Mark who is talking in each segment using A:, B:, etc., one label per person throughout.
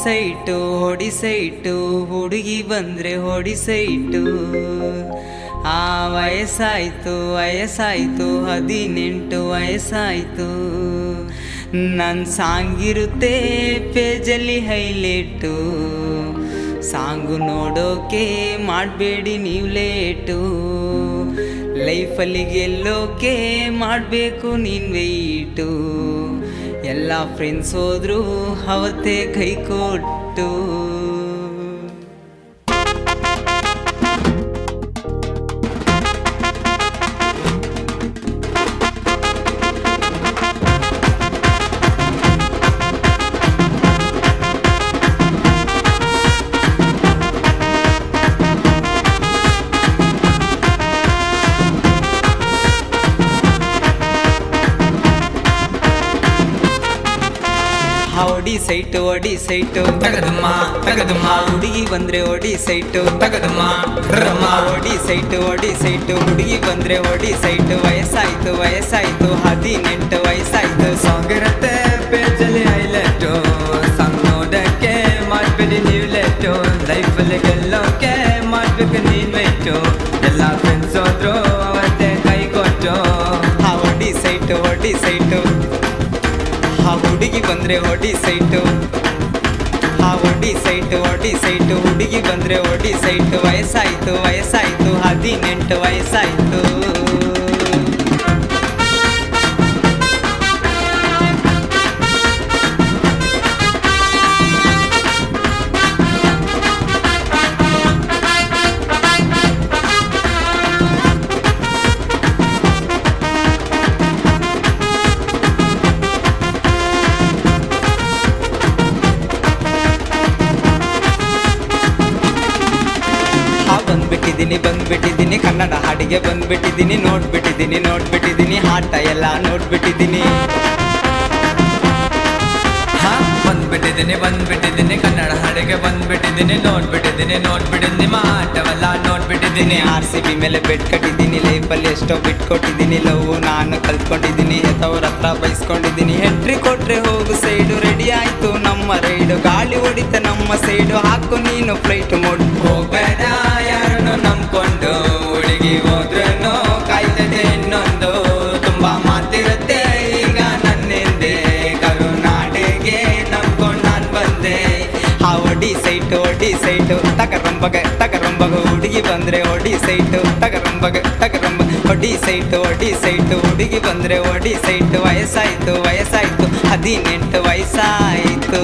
A: ಹೊಡಿಸೈಟು ಹುಡುಗಿ ಬಂದ್ರೆ ಹೊಡಿಸೈಟು. ಆ ವಯಸ್ಸಾಯ್ತು 18 ವಯಸ್ಸಾಯ್ತು. ನನ್ನ ಸಾಂಗಿರುತ್ತೆ ಪೇಜಲ್ಲಿ ಹೈಲೈಟು. ಸಾಂಗು ನೋಡೋಕೆ ಮಾಡಬೇಡಿ ನೀವು ಲೇಟು. ಲೈಫಲ್ಲಿ ಗೆಲ್ಲೋಕೆ ಮಾಡಬೇಕು ನೀನು ವೆಯ್ಟು. ಎಲ್ಲ ಫ್ರೆಂಡ್ಸ್ ಹೋದ್ರು ಅವತ್ತೇ ಕೈ ಕೊಟ್ಟು. ಹೊಡಿಸೈಟು
B: ತಗದಮ್ಮ
A: ಹುಡುಗಿ ಬಂದ್ರೆ ಹೊಡಿಸೈಟು.
B: ತಗದಮ್ಮ
A: ಹೊಡಿಸೈಟು ಹುಡುಗಿ ಬಂದ್ರೆ ಹೊಡಿಸೈಟು. ವಯಸ್ಸಾಯ್ತು 18 ವಯಸ್ಸಾಯ್ತು.
B: ಸಾಂಗ್ ಇರುತ್ತೆ ಪೇಜಲ್ಲಿ ಹೈಲೈಟು. ಸಾಂಗ್ ನೋಡಕ್ಕೆ ಮಾಡ್ಬೇಡಿ ನೀವು ಲೇಟು. ಲೈಫಲ್ಲಿ ಗೆಲ್ಲೋಕೆ ಮಾಡ್ಬೇಕು ನೀನ್ ವೆಯ್ಟು. ಎಲ್ಲ ಫ್ರೆಂಡ್ಸ್ ಹೋದ್ರು ಅವತ್ತೇ ಕೈ ಕೊಟ್ಟು.
A: ಹೊಡಿಸೈಟು ಹುಡುಗಿ ಬಂದ್ರೆ ಹೊಡಿಸೈಟು. ಹೊಡಿಸೈಟು ಹುಡುಗಿ ಬಂದ್ರೆ ಹೊಡಿಸೈಟು. ವಯಸ್ಸಾಯ್ತು 18 ವಯಸ್ಸಾಯ್ತು. ಬಂದ್ಬಿಟ್ಟಿದ್ದೀನಿ ಕನ್ನಡ ಹಾಡಿಗೆ ಬಂದ್ಬಿಟ್ಟಿದ್ದೀನಿ. ನೋಡ್ಬಿಟ್ಟಿದ್ದೀನಿ ಆಟ ಎಲ್ಲ ನೋಡ್ಬಿಟ್ಟಿದ್ದೀನಿ.
B: ಬಂದ್ಬಿಟ್ಟಿದ್ದೀನಿ ಕನ್ನಡ ಹಾಡಿಗೆ ಬಂದ್ಬಿಟ್ಟಿದ್ದೀನಿ. ನೋಡ್ಬಿಟ್ಟಿದ್ದೀನಿ ಆಟವೆಲ್ಲ ನೋಡ್ಬಿಟ್ಟಿದ್ದೀನಿ.
A: RCB ಮೇಲೆ ಬೆಟ್ ಕಟ್ಟಿದ್ದೀನಿ. ಲೈಫಲ್ಲಿ ಎಷ್ಟೋ ಬಿಟ್ಕೊಟ್ಟಿದ್ದೀನಿ. ಲವ್ ನಾನು ಕಲ್ತ್ಕೊಂಡಿದ್ದೀನಿ. ಹೆತ್ತವ್ರ ಹತ್ರ ಬೈಸ್ಕೊಂಡಿದ್ದೀನಿ. ಎಂಟ್ರಿ ಕೊಟ್ರೆ ಹೋಗು ಸೈಡು. ರೆಡಿ ಆಯ್ತು ನಮ್ಮ ರೈಡು. ಗಾಳಿ ಹೊಡಿತ ನಮ್ಮ ಸೈಡು. ಹಾಕು ನೀನು ಫ್ಲೈಟ್ ಮೋಡ್.
B: ಹೋಗ್ಬೇಡ ಯಾರನ್ನು ನಂಬ್ಕೊಂಡು. ಹುಡುಗಿ ಹೋದ್ರೂ ಕಾಯ್ತದೆ ಇನ್ನೊಂದು. ತುಂಬಾ ಮಾತಿರುತ್ತೆ ಈಗ ನನ್ನಿಂದೆ. ಕರುನಾಡಿಗೆ ನಂಬ್ಕೊಂಡು ನಾನು ಬಂದೆ. ಹೊಡಿಸೈಟು ತಕರಂಬಗ ಹುಡುಗಿ ಬಂದ್ರೆ ಹೊಡಿಸೈಟು. ಹೊಡಿಸೈಟು ಹುಡುಗಿ ಬಂದ್ರೆ ಹೊಡಿಸೈಟು. ವಯಸ್ಸಾಯ್ತು 18 ವಯಸ್ಸಾಯ್ತು.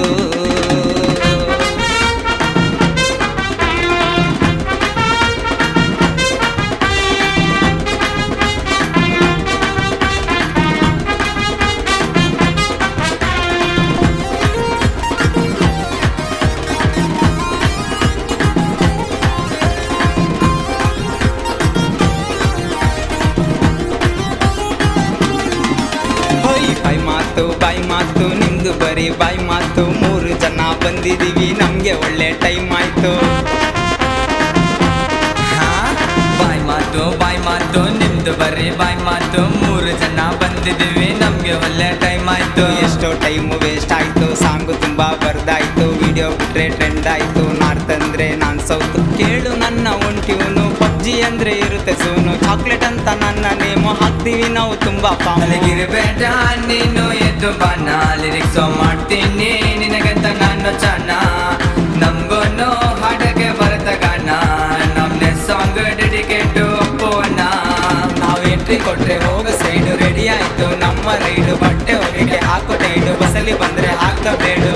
B: ಬಾಯಿ ಮಾತು ನಿಮ್ದು ಬರೀ ಬಾಯಿ ಮಾತು. 3 ಜನ ಬಂದಿದೀವಿ ನಮ್ಗೆ ಒಳ್ಳೆ ಟೈಮ್ ಆಯ್ತು. ಬಾಯಿ ಮಾತು ನಿಮ್ದು ಬರೀ ಬಾಯಿ ಮಾತು. 3 ಜನ ಬಂದಿದೀವಿ ನಮ್ಗೆ ಒಳ್ಳೆ ಟೈಮ್ ಆಯ್ತು.
A: ಎಷ್ಟೋ ಟೈಮು ವೇಸ್ಟ್ ಆಯ್ತು. ಸಾಂಗು ತುಂಬಾ ಬರ್ದಾಯ್ತು. ವಿಡಿಯೋ ಬಿಟ್ರೆ ಟ್ರೆಂಡ್ ಆಯ್ತು. ನಾರ್ತ್ ಅಂದ್ರೆ ನಾನ್ ಸೌತ್. ಕೇಳು ನನ್ನ ಒಂಟ್ಯೂನು. ಪಬ್ಜಿ ಅಂದ್ರೆ ಇರುತ್ತೆ ಸೋನು. ಚಾಕ್ಲೇಟ್ ಅಂತ ನನ್ನ ನೇಮು. ಹಾಕ್ತೀವಿ ನಾವು ತುಂಬಾ
B: ಪಾಲಿಗಿರಬೇಡ ನೀನು ಎದ್ದು ಬಾನ. ಲಿರಿಕ್ಸ್ ಮಾಡ್ತೀನಿ ನಿನಗಂತ ನಾನು ಚೆನ್ನ. ನಮ್ಗೋನು ಹಾಡಕ್ಕೆ ಬರತ ಗಾನ. ನಮ್ನೆ ಸಾಂಗ್ ಡೆಡಿಕೇಟ್ ಅಪ್ಪೋನ.
A: ನಾವು ಎಂಟ್ರಿ ಕೊಟ್ರೆ ಹೋಗ ಸೈಡು. ರೆಡಿ ಆಯ್ತು ನಮ್ಮ ರೈಡು. ಬಟ್ಟೆ ಹೋಗಿಗೆ ಹಾಕೋ ಟೈಡು. ಬಸಲಿ ಬಂದ್ರೆ ಹಾಕ ಬೇಡು.